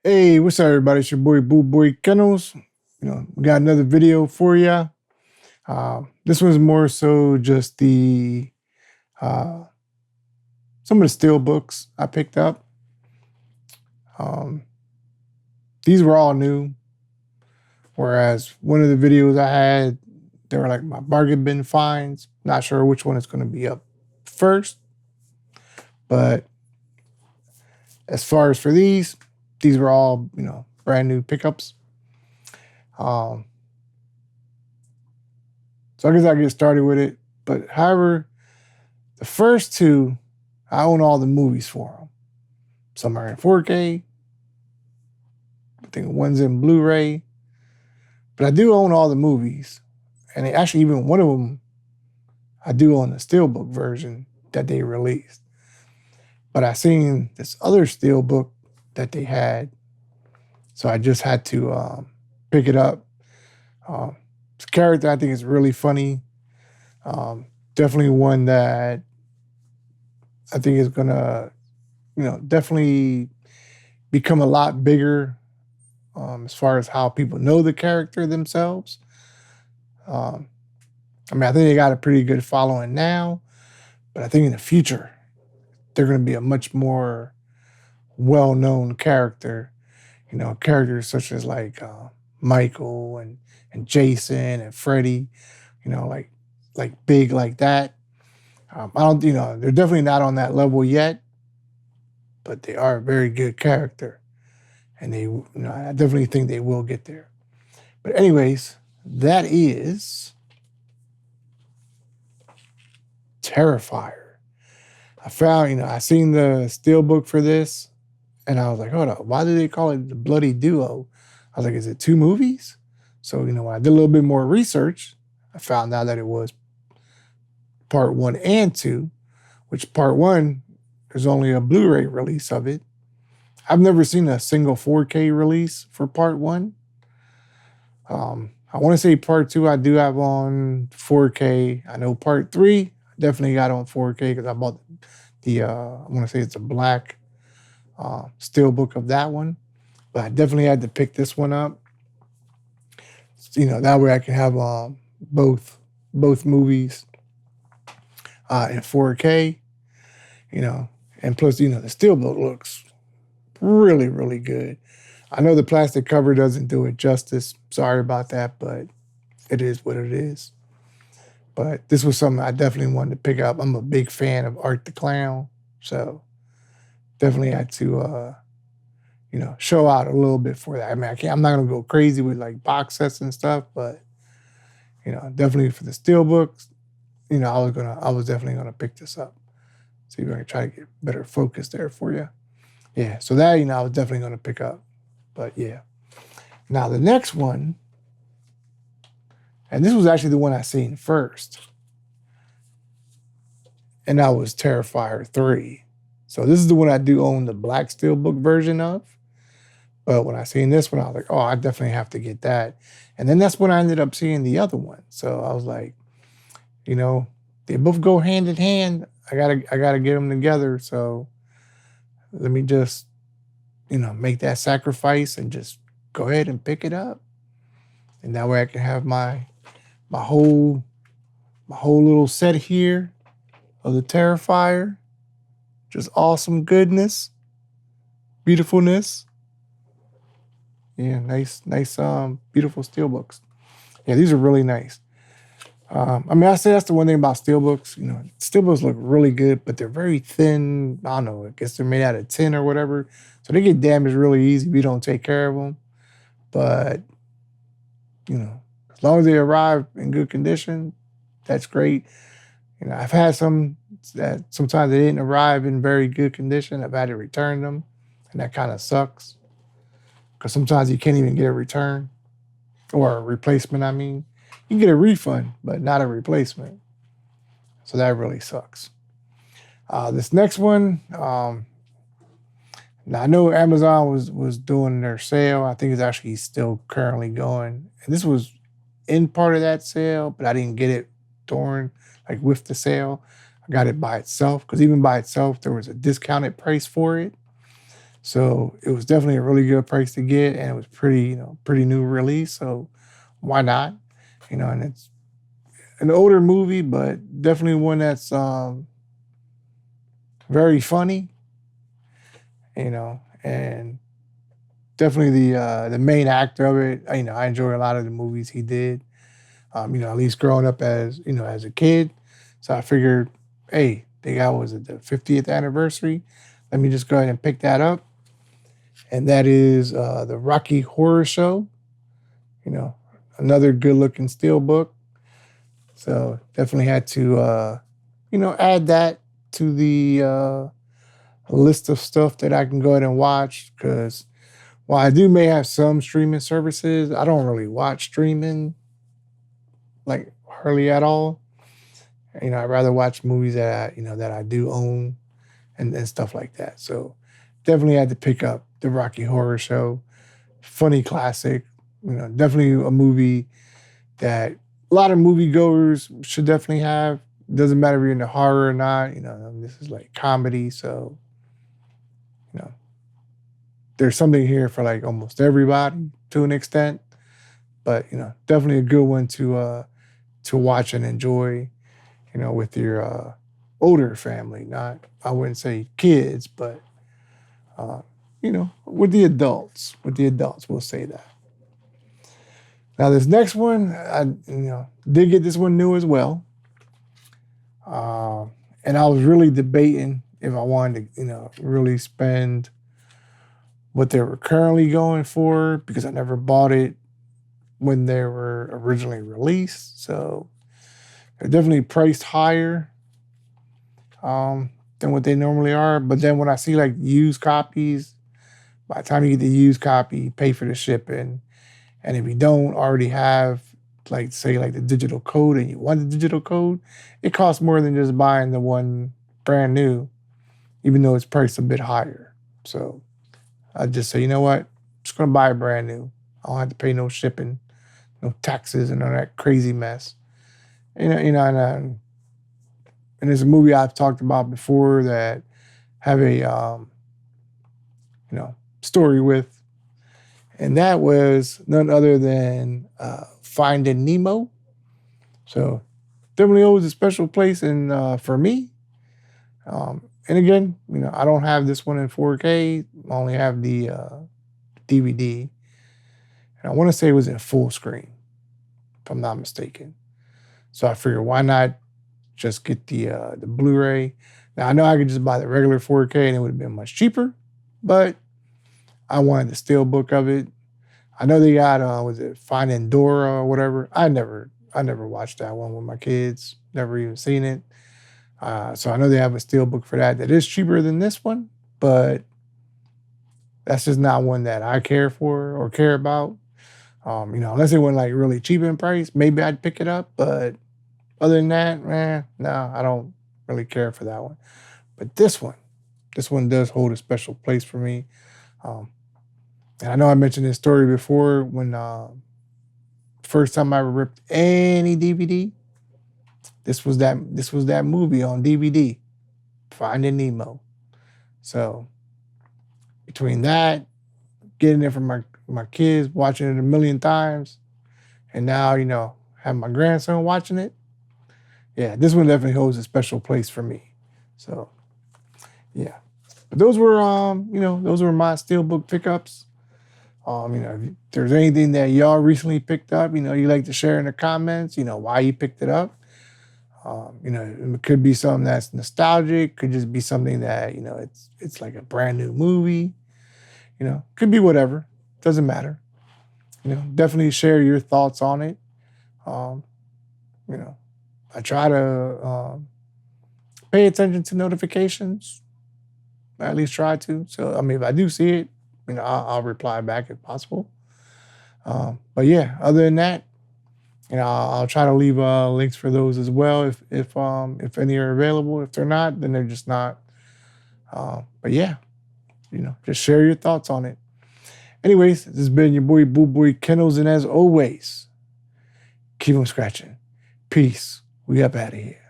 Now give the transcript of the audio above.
Hey, what's up, everybody? It's your boy BULLBOYKENNELS. We got another video for you. This one's more so just the uh, some of the steel books I picked up. Um, these were all new, whereas one of the videos I had, they were like my bargain bin finds. Not sure which one is going to be up first, but as far as for these were all brand new pickups. Um, So I guess I'll get started with it. But however, the first two, I own all the movies for them. Some are in 4K. I think one's in Blu-ray. But I do own all the movies. And actually, even one of them, I do own the Steelbook version that they released. But I seen this other Steelbook that they had. So I just had to pick it up. This character, I think, is really funny. Definitely one that I think is gonna, definitely become a lot bigger as far as how people know the character themselves. I think they got a pretty good following now, but I think in the future they're going to be a much more well-known character. Characters such as like Michael and Jason and Freddy. Like big like that. I don't, they're definitely not on that level yet, but they are a very good character, and I definitely think they will get there. But anyways, that is Terrifier. I found, I seen the steelbook for this, and I was like, hold up, why do they call it the Bloody Duo? I was like, is it two movies? So, when I did a little bit more research, I found out that it was part 1 and 2, which part 1, there's only a Blu-ray release of it. I've never seen a single 4K release for part 1. I want to say part 2 I do have on 4K. I know part 3 I definitely got on 4K because I bought the I want to say it's a black steelbook of that one. But I definitely had to pick this one up. That way I can have both movies in 4K. And plus, the steelbook looks really, really good. I know the plastic cover doesn't do it justice. Sorry about that, but it is what it is. But this was something I definitely wanted to pick up. I'm a big fan of Art the Clown, so definitely had to, show out a little bit for that. I'm not gonna go crazy with like box sets and stuff, but definitely for the steelbooks, I was definitely gonna pick this up. See if I can try to get better focus there for you. Yeah, so that I was definitely gonna pick up. But yeah. Now the next one, and this was actually the one I seen first, and that was Terrifier 3. So this is the one I do own the black steelbook version of. But when I seen this one, I was like, oh, I definitely have to get that. And then that's when I ended up seeing the other one. So I was like, they both go hand in hand. I gotta get them together. So let me just, make that sacrifice and just go ahead and pick it up. And that way I can have my whole little set here of the Terrifier. Just awesome goodness, beautifulness. Yeah, nice, beautiful steelbooks. Yeah, these are really nice. I say that's the one thing about steelbooks. Steelbooks look really good, but they're very thin. I don't know. I guess they're made out of tin or whatever, so they get damaged really easy if you don't take care of them. But as long as they arrive in good condition, that's great. I've had some that sometimes they didn't arrive in very good condition. I've had to return them, and that kind of sucks because sometimes you can't even get a return or a replacement. I mean, you can get a refund, but not a replacement. So that really sucks. This next one, now I know Amazon was doing their sale. I think it's actually still currently going. And this was in part of that sale, but I didn't get it during, like with the sale. I got it by itself, because even by itself, there was a discounted price for it. So it was definitely a really good price to get, and it was pretty, pretty new release. So why not? And it's an older movie, but definitely one that's very funny, and definitely the main actor of it. I enjoy a lot of the movies he did. At least growing up as a kid. So I figured, hey, they got, was it the 50th anniversary? Let me just go ahead and pick that up. And that is the Rocky Horror Show. Another good looking steelbook. So definitely had to, add that to the list of stuff that I can go ahead and watch. Because while I may have some streaming services, I don't really watch streaming like hardly at all. I'd rather watch movies that I do own and stuff like that. So definitely had to pick up the Rocky Horror Show. Funny classic. Definitely a movie that a lot of moviegoers should definitely have. Doesn't matter if you're into horror or not. This is like comedy, so there's something here for like almost everybody to an extent. But definitely a good one to watch and enjoy. With your older family. Not, I wouldn't say kids, but with the adults. With the adults, we'll say that. Now this next one, I did get this one new as well. And I was really debating if I wanted to, really spend what they were currently going for, because I never bought it when they were originally released. So they're definitely priced higher than what they normally are. But then when I see like used copies, by the time you get the used copy, you pay for the shipping. And if you don't already have, like, say, like the digital code and you want the digital code, it costs more than just buying the one brand new, even though it's priced a bit higher. So I just say, you know what? I'm just going to buy a brand new. I don't have to pay no shipping, no taxes, and all that crazy mess. And there's a movie I've talked about before that have a, story with, and that was none other than Finding Nemo. So definitely holds a special place for me. And again, I don't have this one in 4K. I only have the DVD. And I want to say it was in full screen, if I'm not mistaken. So I figured, why not just get the Blu-ray? Now I know I could just buy the regular 4K and it would have been much cheaper, but I wanted the steelbook of it. I know they got was it Finding Dora or whatever. I never watched that one with my kids. Never even seen it. So I know they have a steelbook for that is cheaper than this one, but that's just not one that I care for or care about. Unless it went like really cheap in price, maybe I'd pick it up. But other than that, no, I don't really care for that one. But this one does hold a special place for me. And I know I mentioned this story before when first time I ever ripped any DVD. This was that movie on DVD, Finding Nemo. So between that, getting it from my kids, watching it a million times, and now have my grandson watching it. Yeah, this one definitely holds a special place for me. So yeah, but those were my steelbook pickups. If there's anything that y'all recently picked up, you like to share in the comments, why you picked it up. It could be something that's nostalgic, could just be something that, it's like a brand new movie, could be whatever, doesn't matter. Definitely share your thoughts on it. I try to pay attention to notifications, I at least try to. So, if I do see it, I'll reply back if possible. But yeah, other than that, I'll try to leave links for those as well if any are available. If they're not, then they're just not. But yeah, just share your thoughts on it. Anyways, this has been your boy BULLBOYKENNELS, and as always, keep on scratching. Peace. We up out of here.